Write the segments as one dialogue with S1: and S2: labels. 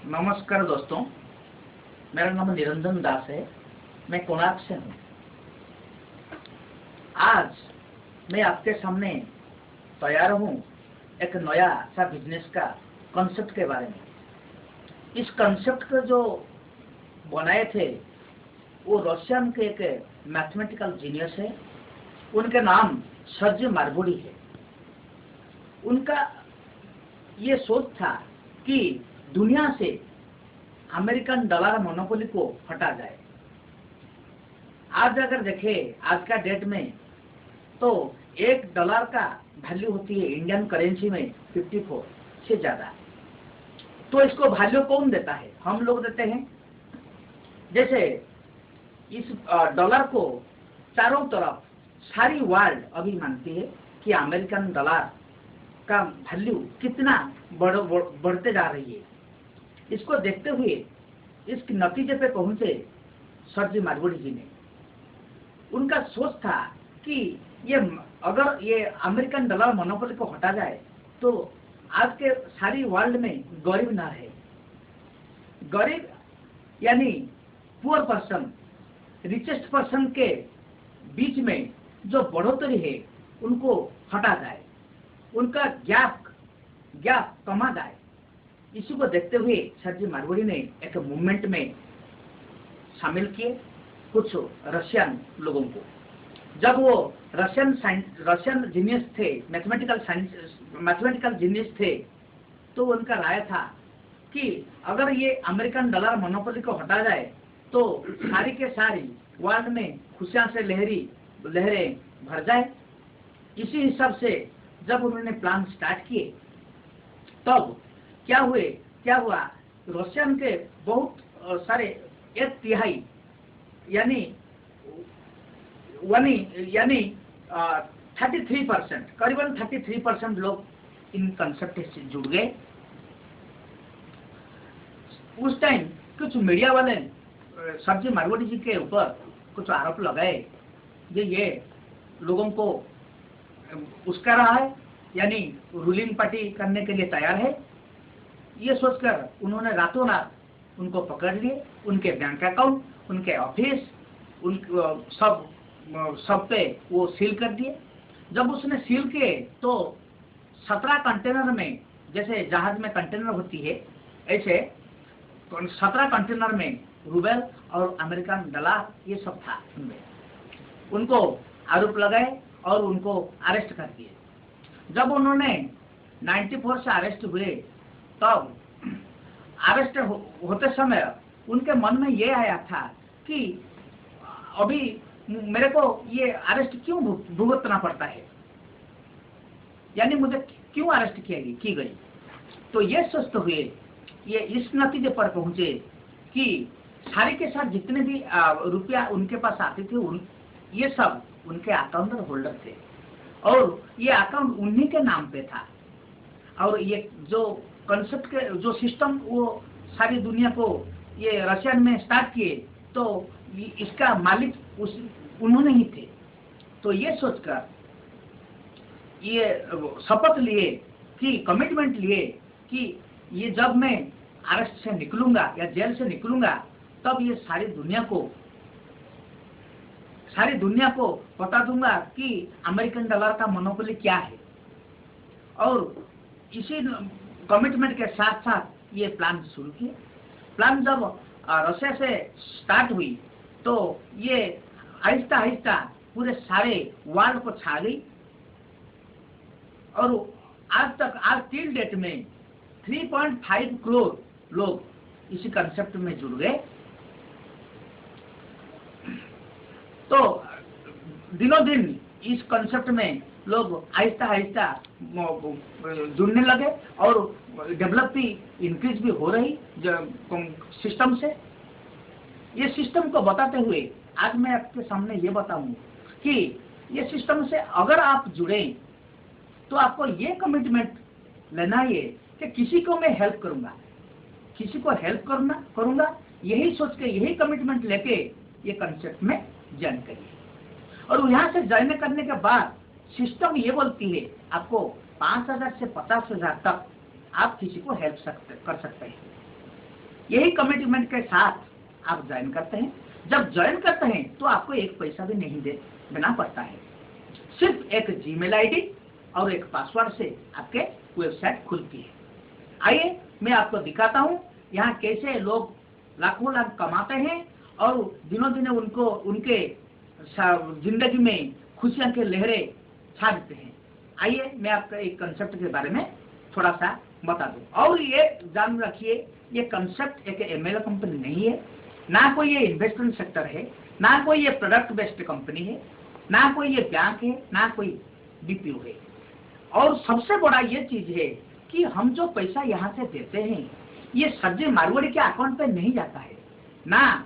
S1: नमस्कार दोस्तों, मेरा नाम निरंजन दास है। मैं कोणार्क से हूँ। आज मैं आपके सामने तैयार हूँ एक नया सा बिजनेस का कॉन्सेप्ट के बारे में। इस कॉन्सेप्ट को जो बनाए थे वो रशियन के एक मैथमेटिकल जीनियस है। उनके नाम सर्जी मार्गोडी है। उनका ये सोच था कि दुनिया से अमेरिकन डॉलर मोनोपोली को हटा जाए। आज अगर देखें आज का डेट में तो $1 का वैल्यू होती है इंडियन करेंसी में 54 से ज्यादा। तो इसको वैल्यू कौन देता है? हम लोग देते हैं। जैसे इस डॉलर को चारों तरफ सारी वर्ल्ड अभी मानती है कि अमेरिकन डॉलर का वैल्यू कितना बढ़ते जा रही है। इसको देखते हुए इस नतीजे पे पहुंचे सर्जी मार्गोडी जी ने। उनका सोच था कि अगर ये अमेरिकन डॉलर मोनोपोली को हटा जाए तो आज के सारी वर्ल्ड में गरीब ना रहे। गरीब यानी पुअर पर्सन रिचेस्ट पर्सन के बीच में जो बढ़ोतरी है उनको हटा जाए, उनका गैप कमा जाए। इसी को देखते हुए सर्जी मार्गोडी ने एक मूवमेंट में शामिल किए कुछ रशियन लोगों को। जब वो रशियन जीनियस थे, मैथमेटिकल जीनियस थे, तो उनका राय था कि अगर ये अमेरिकन डॉलर मोनोपोली को हटा जाए तो सारी के सारी वर्ल्ड में खुशियां से लहरें भर जाए। इसी हिसाब से जब उन्होंने प्लान स्टार्ट किए तब क्या हुआ, रशियन के बहुत सारे 1/3 यानी 33%, करीबन 33% लोग इन कंसेप्ट से जुड़ गए। उस टाइम कुछ मीडिया वाले सर्जी मार्गोडी जी के ऊपर कुछ आरोप लगाए, ये लोगों को उसका रहा है, यानी रूलिंग पार्टी करने के लिए तैयार है। ये सोचकर उन्होंने रातों रात उनको पकड़ लिए। उनके बैंक अकाउंट, उनके ऑफिस, सब पे वो सील कर दिए। जब उसने सील किए तो 17 कंटेनर में, जैसे जहाज में कंटेनर होती है ऐसे 17 कंटेनर में रूबल और अमेरिकन डॉलर ये सब था। उनमें उनको आरोप लगाए और उनको अरेस्ट कर दिए। जब उन्होंने 94 से अरेस्ट हुए तब अरेस्ट होते समय उनके मन में ये आया था कि अभी मेरे को ये अरेस्ट क्यों भुगतना पड़ता है, यानी मुझे क्यों अरेस्ट की गई। तो ये सोचते हुए ये इस नतीजे पर पहुंचे कि सारे के साथ जितने भी रुपया उनके पास आते थे ये सब उनके अकाउंट होल्डर थे और ये अकाउंट उन्हीं के नाम पे था। और ये जो कॉन्सेप्ट के जो सिस्टम वो सारी दुनिया को ये रशियन में स्टार्ट किए तो इसका मालिक उन्होंने ही थे। तो ये सोचकर ये शपथ लिए कि कमिटमेंट लिए कि ये जब मैं अरेस्ट से निकलूंगा या जेल से निकलूंगा तब ये सारी दुनिया को बता दूंगा कि अमेरिकन डॉलर का मोनोपोली क्या है। और इसी कमिटमेंट के साथ साथ ये प्लान शुरू किए। प्लान जब रशिया से स्टार्ट हुई तो ये आहिस्ता आहिस्ता पूरे सारे वर्ल्ड को छा गई और आज टिल डेट में 3.5 करोड़ लोग इसी कंसेप्ट में जुड़ गए। तो दिनों दिन इस कंसेप्ट में लोग आहिस्ता आहिस्ता जुड़ने लगे और डेवलप भी इंक्रीज भी हो रही सिस्टम से। ये सिस्टम को बताते हुए आज मैं आपके सामने ये बताऊं कि ये सिस्टम से अगर आप जुड़े तो आपको ये कमिटमेंट लेना है कि किसी को मैं हेल्प करूंगा, किसी को हेल्प करूंगा, यही सोच के यही कमिटमेंट लेके ये कंसेप्ट में ज्वाइन करिए। और यहाँ से ज्वाइन करने के बाद सिस्टम ये बोलती है आपको 5,000 से 50,000 तक आप किसी को हेल्प कर सकते हैं। यही कमिटमेंट के साथ आप ज्वाइन करते हैं। जब ज्वाइन करते हैं तो आपको एक पैसा भी नहीं देना पड़ता है। सिर्फ एक जीमेल आईडी और एक पासवर्ड से आपके वेबसाइट खुलती है। आइए मैं आपको दिखाता हूँ यहाँ कैसे लोग लाखों लाख कमाते हैं और दिनों दिन उनको उनके जिंदगी में खुशियां के लहरें छा देते हैं। आइए मैं आपको एक कंसेप्ट के बारे में थोड़ा सा बता दूं। और ये जान रखिए, ये कंसेप्ट एक एमएलए कंपनी नहीं है, ना कोई ये इन्वेस्टमेंट सेक्टर है, ना कोई ये प्रोडक्ट बेस्ड कंपनी है, ना कोई ये बैंक है, ना कोई बीपीओ है। और सबसे बड़ा ये चीज है कि हम जो पैसा यहाँ से देते हैं ये सज्जे मारवाड़ी के अकाउंट पे नहीं जाता है, ना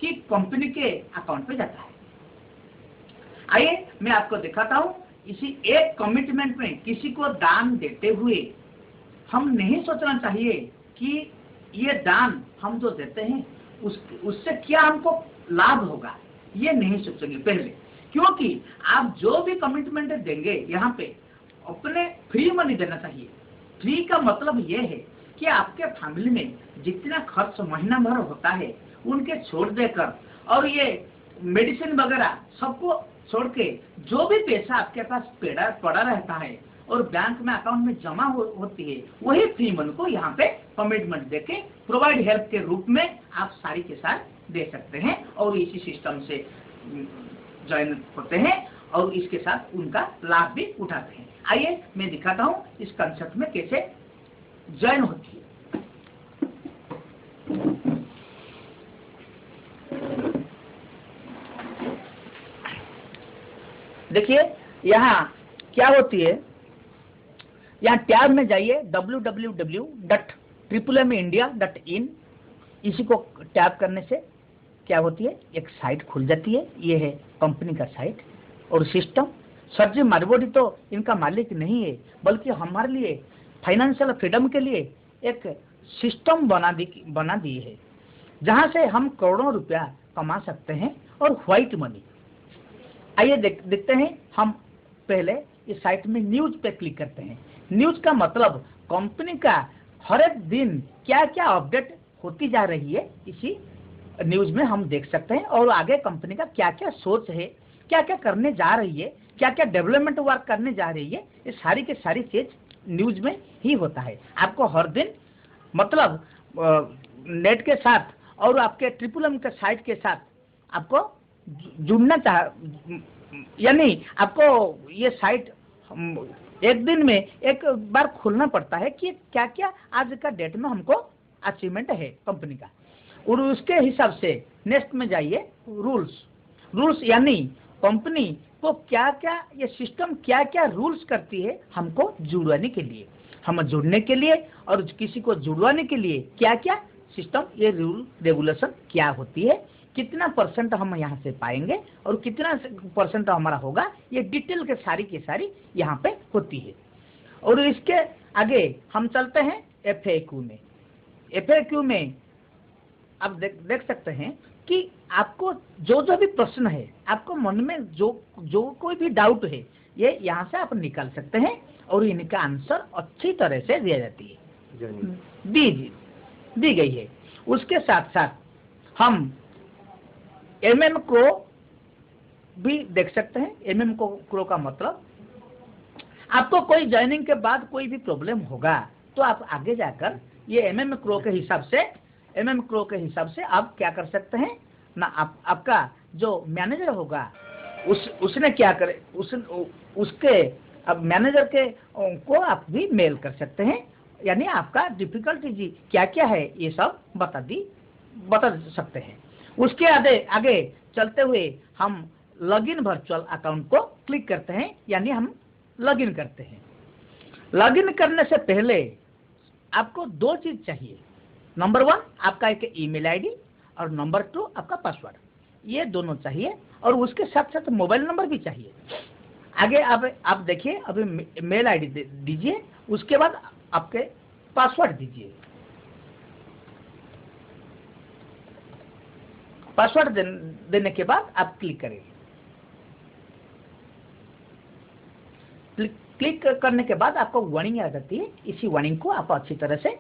S1: कि कंपनी के अकाउंट पे जाता है। आइए मैं आपको दिखाता हूँ। इसी एक कमिटमेंट में किसी को दान देते हुए हम नहीं सोचना चाहिए कि ये दान हम जो देते हैं उससे क्या हमको लाभ होगा, ये नहीं सोचेंगे पहले। क्योंकि आप जो भी कमिटमेंट देंगे यहाँ पे अपने फ्री मनी देना चाहिए। फ्री का मतलब ये है कि आपके फैमिली में जितना खर्च महीना भर होता है उनके छोड़ देकर, और ये मेडिसिन वगैरह सबको छोड़ के जो भी पैसा आपके पास पड़ा रहता है और बैंक में अकाउंट में जमा होती है, वही फ्री मनी को यहाँ पे कमिटमेंट देके प्रोवाइड हेल्प के रूप में आप सारी के साथ दे सकते हैं और इसी सिस्टम से ज्वाइन होते हैं और इसके साथ उनका लाभ भी उठाते हैं। आइए मैं दिखाता हूँ इस कंसेप्ट में कैसे ज्वाइन होती है। देखिए यहाँ क्या होती है, यहाँ टैब में जाइए www.triplmindia.in। इसी को टैब करने से क्या होती है, एक साइट खुल जाती है। ये है कंपनी का साइट और सिस्टम। सरजी मारवाड़ी तो इनका मालिक नहीं है, बल्कि हमारे लिए फाइनेंशियल फ्रीडम के लिए एक सिस्टम बना दी है, जहां से हम करोड़ों रुपया कमा सकते हैं और व्हाइट मनी। आइए देखते हैं। हम पहले इस साइट में न्यूज पे क्लिक करते हैं। न्यूज का मतलब कंपनी का हर एक दिन क्या क्या अपडेट होती जा रही है, इसी न्यूज में हम देख सकते हैं। और आगे कंपनी का क्या क्या सोच है, क्या क्या करने जा रही है, क्या क्या डेवलपमेंट वर्क करने जा रही है, ये सारी की सारी चीज न्यूज में ही होता है। आपको हर दिन मतलब नेट के साथ और आपके ट्रिपल के साइट के साथ आपको जुड़ना यानी आपको ये साइट एक दिन में एक बार खोलना पड़ता है कि क्या क्या आज का डेट में हमको अचीवमेंट है कंपनी का, और उसके हिसाब से नेक्स्ट में जाइए रूल्स यानी कंपनी को क्या क्या ये सिस्टम क्या क्या रूल्स करती है हमको जुड़वाने के लिए, हम जुड़ने के लिए और किसी को जुड़वाने के लिए क्या क्या सिस्टम ये रूल रेगुलेशन क्या होती है, कितना परसेंट हम यहाँ से पाएंगे और कितना परसेंट हमारा होगा, ये डिटेल के सारी की सारी यहाँ पे होती है। और इसके आगे हम चलते हैं FAQ में। FAQ में आप देख सकते हैं कि आपको जो जो भी प्रश्न है, आपको मन में जो कोई भी डाउट है, ये यहाँ से आप निकाल सकते हैं और इनका आंसर अच्छी तरह से दिया जाती है, दी गई है। उसके साथ साथ हम MM-CRO भी देख सकते हैं। MM-CRO का मतलब आपको कोई ज्वाइनिंग के बाद कोई भी प्रॉब्लम होगा तो आप आगे जाकर ये MM-CRO के हिसाब से आप क्या कर सकते हैं ना, आपका जो मैनेजर होगा उसने क्या करे, उसके अब मैनेजर के को आप भी मेल कर सकते हैं, यानी आपका डिफिकल्टी जी क्या क्या है ये सब बता सकते हैं। उसके आगे चलते हुए हम लॉगिन वर्चुअल अकाउंट को क्लिक करते हैं, यानी हम लॉगिन करते हैं। लॉगिन करने से पहले आपको दो चीज चाहिए। नंबर 1 आपका एक ईमेल आईडी और नंबर 2 आपका पासवर्ड, ये दोनों चाहिए और उसके साथ साथ मोबाइल नंबर भी चाहिए। आगे आप देखिए, अभी मेल आईडी दीजिए, उसके बाद आपके पासवर्ड दीजिए। पासवर्ड देने के बाद आप क्लिक करेंगे। क्लिक करने के बाद आपको वार्निंग आ जाती है। इसी वार्निंग को आप अच्छी तरह से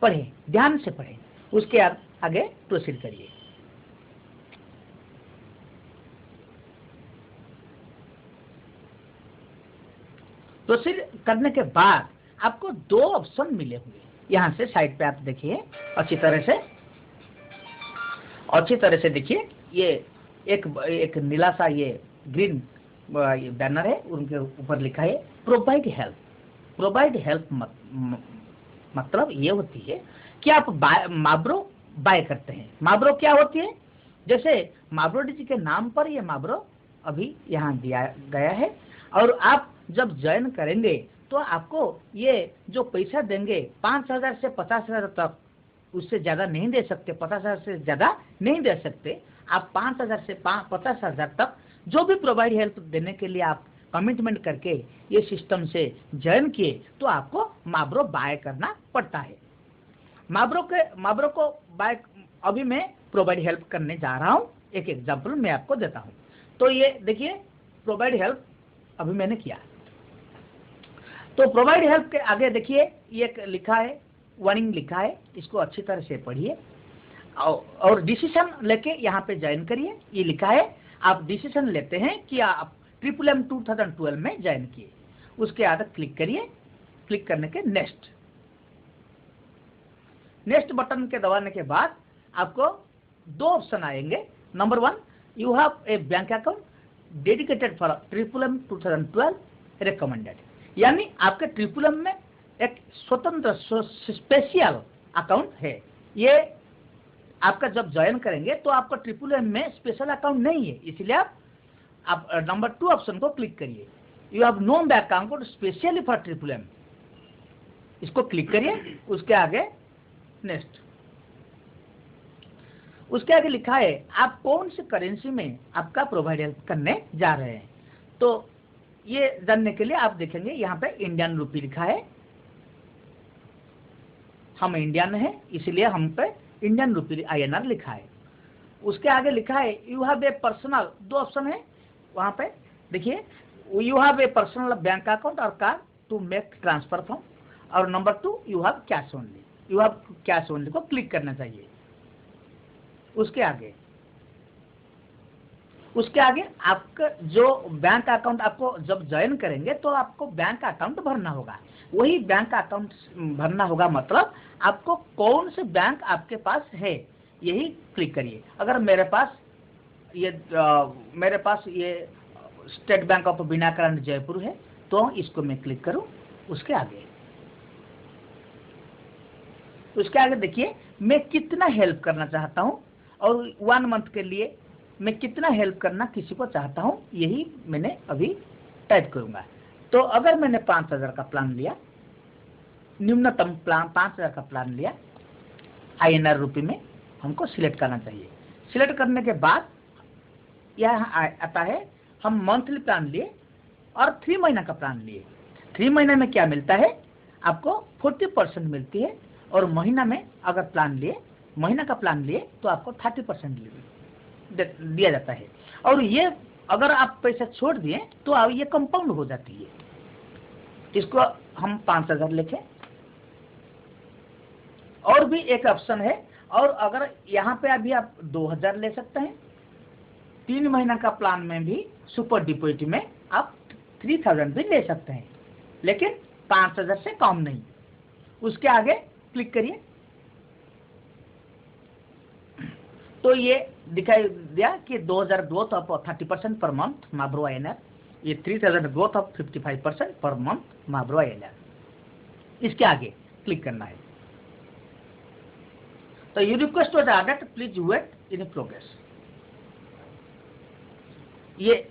S1: पढ़ें, ध्यान से पढ़ें। उसके आगे प्रोसीड करिए। प्रोसीड करने के बाद आपको 2 ऑप्शन मिले हुए, यहां से साइड पे आप देखिए अच्छी तरह से देखिए, ये एक नीला सा ये ग्रीन बैनर है, उनके ऊपर लिखा है प्रोवाइड हेल्प। प्रोवाइड हेल्प मतलब ये होती है कि आप माब्रो बाय करते हैं। माब्रो क्या होती है? जैसे माब्रो जी के नाम पर ये माब्रो अभी यहाँ दिया गया है, और आप जब ज्वाइन करेंगे तो आपको ये जो पैसा देंगे 5,000 से 50,000 तक, उससे ज्यादा नहीं दे सकते, 50,000 से ज्यादा नहीं दे सकते। आप 5,000 से 50,000 तक जो भी प्रोवाइड हेल्प देने के लिए आप कमिटमेंट करके ये सिस्टम से ज्वाइन किए, तो आपको माब्रो बाय करना पड़ता है। माब्रो को बाय अभी मैं प्रोवाइड हेल्प करने जा रहा हूँ, एक एग्जांपल मैं आपको देता हूँ। तो ये देखिए प्रोवाइड हेल्प अभी मैंने किया। तो प्रोवाइड हेल्प के आगे देखिए ये लिखा है, वार्निंग लिखा है, इसको अच्छी तरह से पढ़िए और डिसीजन लेके यहाँ पे ज्वाइन करिए। ये लिखा है आप डिसीजन लेते हैं कि आप MMM 2012 में ज्वाइन किए। उसके आगे क्लिक करिए। क्लिक करने के नेक्स्ट बटन के दबाने के बाद आपको 2 ऑप्शन आएंगे। Number 1, you have A bank account dedicated for MMM 2012 recommended, यानी आपके MMM में एक स्वतंत्र स्पेशल अकाउंट है। ये आपका जब ज्वाइन करेंगे तो आपका MMM में स्पेशल अकाउंट नहीं है, इसलिए आप नंबर 2 ऑप्शन को क्लिक करिए। You have no bank account specially for MMM, इसको क्लिक करिए। उसके आगे नेक्स्ट, उसके आगे लिखा है आप कौन सी करेंसी में आपका प्रोवाइड हेल्प करने जा रहे हैं। तो ये जानने के लिए आप देखेंगे यहाँ पे इंडियन रूपी लिखा है, हम इंडियन है इसलिए हम पे इंडियन रूपी INR लिखा है। उसके आगे लिखा है you have a personal, 2 option है वहां पे देखिए, you have a personal bank account और card to make transfer from, और number 2 you have cash only. You have cash only को क्लिक करना चाहिए। उसके आगे आपका जो बैंक अकाउंट आपको जब ज्वाइन करेंगे तो आपको बैंक अकाउंट भरना होगा। वही बैंक अकाउंट भरना होगा, मतलब आपको कौन से बैंक आपके पास है यही क्लिक करिए। अगर मेरे पास ये स्टेट बैंक ऑफ बीनाकरण जयपुर है तो इसको मैं क्लिक करूं। उसके आगे देखिए मैं कितना हेल्प करना चाहता हूं और 1 मंथ के लिए मैं कितना हेल्प करना किसी को चाहता हूं, यही मैंने अभी टाइप करूंगा। तो अगर मैंने 5,000 का प्लान लिया, न्यूनतम प्लान 5,000 का प्लान लिया, INR रूपी में हमको सिलेक्ट करना चाहिए। सिलेक्ट करने के बाद यह आता है हम मंथली प्लान लिए और 3 महीना का प्लान लिए। 3 महीना में क्या मिलता है, आपको 40% मिलती है, और महीना में अगर महीना का प्लान लिए तो आपको 30% दिया जाता है। और ये अगर आप पैसा छोड़ दिए तो ये कंपाउंड हो जाती है। इसको हम 5,000 लिखें। और भी एक ऑप्शन है, और अगर यहाँ पे अभी आप 2,000 ले सकते हैं। 3 महीना का प्लान में भी सुपर डिपॉजिट में आप 3,000 भी ले सकते हैं, लेकिन 5,000 से कम नहीं। उसके आगे क्लिक करिए तो ये दिखाई दिया कि 2,000 growth of 30% per month माब्रो INR, ये 3,000 growth of 55% per month माब्रो INR। इसके आगे क्लिक करना है। तो you request was added, please wait in progress. ये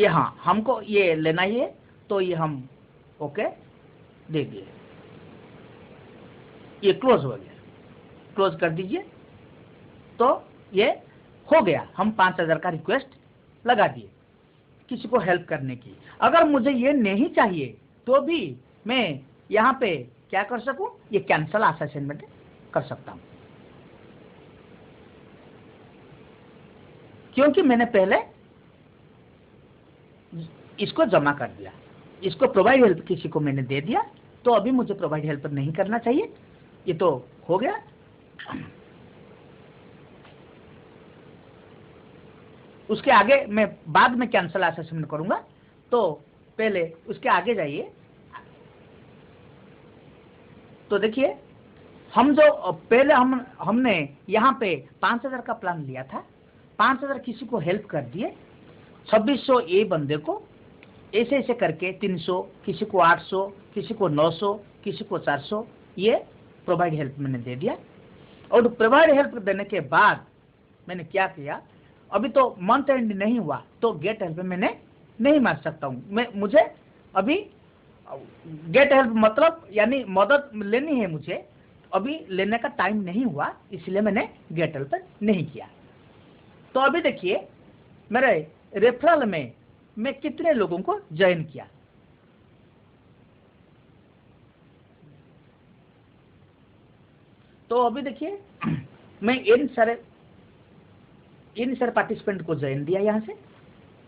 S1: हाँ हमको ये लेना ही है, तो ये हम ओके दे दिए। ये क्लोज हो गया, क्लोज कर दीजिए। तो ये हो गया, हम 5,000 का रिक्वेस्ट लगा दिए किसी को हेल्प करने की। अगर मुझे ये नहीं चाहिए तो भी मैं यहाँ पे क्या कर सकूं, ये कैंसल असाइनमेंट कर सकता हूं, क्योंकि मैंने पहले इसको जमा कर दिया। इसको प्रोवाइड हेल्प किसी को मैंने दे दिया, तो अभी मुझे प्रोवाइड हेल्प नहीं करना चाहिए। ये तो हो गया। उसके आगे मैं बाद में कैंसल असेसमेंट करूंगा, तो पहले उसके आगे जाइए। तो देखिए, हम जो पहले हमने यहाँ पे 5,000 का प्लान लिया था, 5,000 किसी को हेल्प कर दिए, 2600 ये बंदे को, ऐसे ऐसे करके 300, किसी को 800, किसी को 900, किसी को 400, ये प्रोवाइड हेल्प मैंने दे दिया। और प्रोवाइड हेल्प देने के बाद मैंने क्या किया, अभी तो मंथ एंड नहीं हुआ तो गेट हेल्प मैंने नहीं मार सकता हूँ। मुझे अभी गेट हेल्प मतलब यानी मदद लेनी है, मुझे अभी लेने का टाइम नहीं हुआ, इसलिए मैंने गेट हेल्प नहीं किया। तो अभी देखिए मेरे रेफरल में मैं कितने लोगों को ज्वाइन किया। तो अभी देखिए मैं इन सारे पार्टिसिपेंट को ज्वाइन दिया। यहाँ से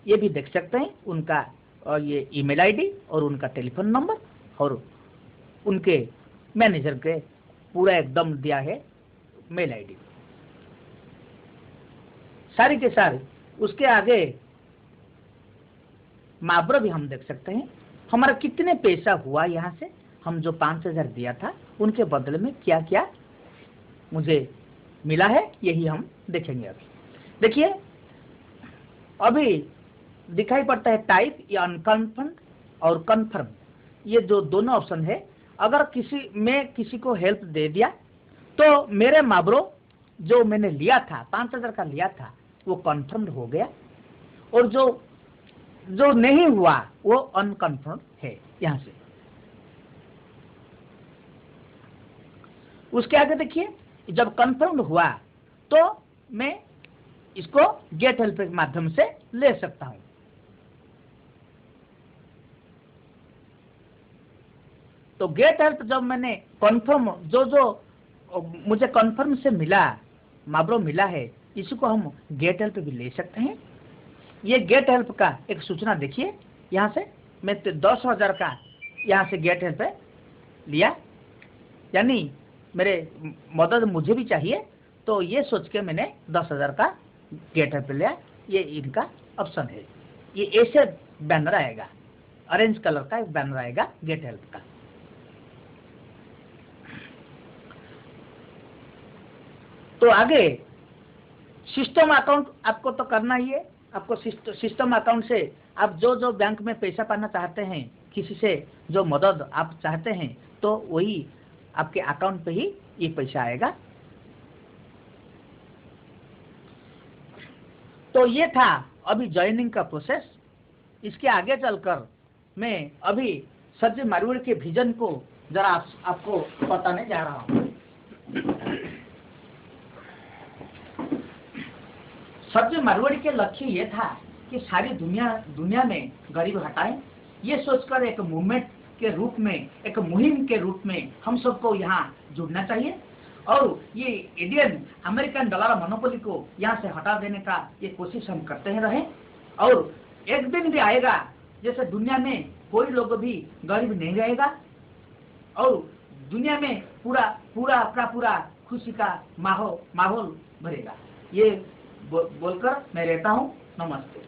S1: ये भी देख सकते हैं उनका ये ईमेल आईडी और उनका टेलीफोन नंबर और उनके मैनेजर के पूरा एकदम दिया है मेल आईडी सारी के सारे। उसके आगे माब्रो भी हम देख सकते हैं हमारा कितने पैसा हुआ। यहाँ से हम जो 5,000 दिया था उनके बदले में क्या क्या मुझे मिला है, यही हम देखेंगे। अभी देखिए, अभी दिखाई पड़ता है टाइप या अनकन्फर्म और कन्फर्म, ये जो दोनों ऑप्शन है। अगर किसी को हेल्प दे दिया तो मेरे माब्रो जो मैंने लिया था 5,000 का लिया था वो कन्फर्म्ड हो गया, और जो नहीं हुआ वो अनकन्फर्म है। यहां से उसके आगे देखिए, जब कन्फर्म्ड हुआ तो मैं इसको गेट हेल्प के माध्यम से ले सकता हूं। तो गेट हेल्प जब मैंने कन्फर्म जो मुझे कन्फर्म से मिला, माब्रो मिला है, इसी को हम गेट हेल्प भी ले सकते हैं। ये गेट हेल्प का एक सूचना देखिए, यहाँ से मैं 10,000 का यहाँ से गेट हेल्प लिया, यानी मेरे मदद मुझे भी चाहिए, तो ये सोच के मैंने 10,000 का गेट हेल्प लिया। ये इनका ऑप्शन है। ये ऐसे बैनर आएगा, ऑरेंज कलर का एक बैनर आएगा गेट हेल्प का। तो आगे सिस्टम अकाउंट आपको तो करना ही है। आपको सिस्टम अकाउंट से आप जो बैंक में पैसा पाना चाहते हैं, किसी से जो मदद आप चाहते हैं, तो वही आपके अकाउंट पे ही ये पैसा आएगा। तो ये था अभी ज्वाइनिंग का प्रोसेस। इसके आगे चलकर मैं अभी सज्ज मारवाड़ी के विजन को जरा आपको बताने जा रहा हूँ। सज्ज मारवाड़ी के लक्ष्य ये था कि सारी दुनिया में गरीब हटाएं। ये सोचकर एक मूवमेंट के रूप में, एक मुहिम के रूप में हम सबको यहाँ जुड़ना चाहिए, और ये इंडियन अमेरिकन डॉलर मोनोपोली को यहाँ से हटा देने का ये कोशिश हम करते ही रहें। और एक दिन भी आएगा जैसे दुनिया में कोई लोग भी गरीब नहीं रहेगा, और दुनिया में पूरा खुशी का माहौल भरेगा। ये बोलकर मैं रहता हूँ। नमस्ते।